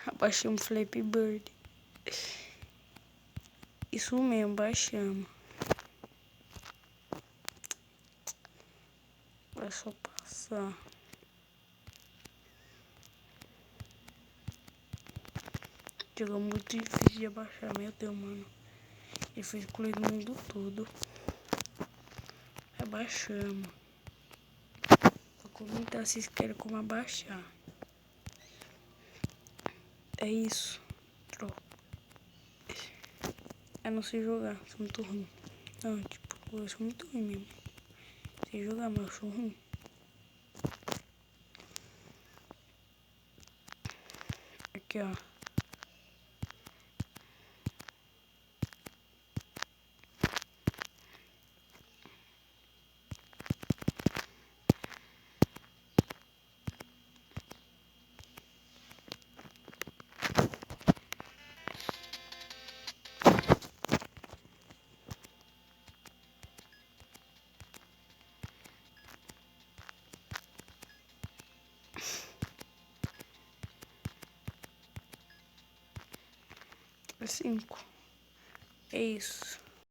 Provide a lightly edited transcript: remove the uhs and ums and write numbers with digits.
Abaixei um Flappy Bird. Isso mesmo, baixamos. É só passar. Jogo muito difícil de abaixar, meu Deus, mano. Ele foi excluído do mundo todo. Abaixamos. Vou comentar se vocês querem como abaixar. É isso. Troca. Eu não sei jogar, sou muito ruim. Não, tipo, eu sou muito ruim mesmo. Sei jogar, mas eu sou ruim. Aqui, ó. É 5. É isso.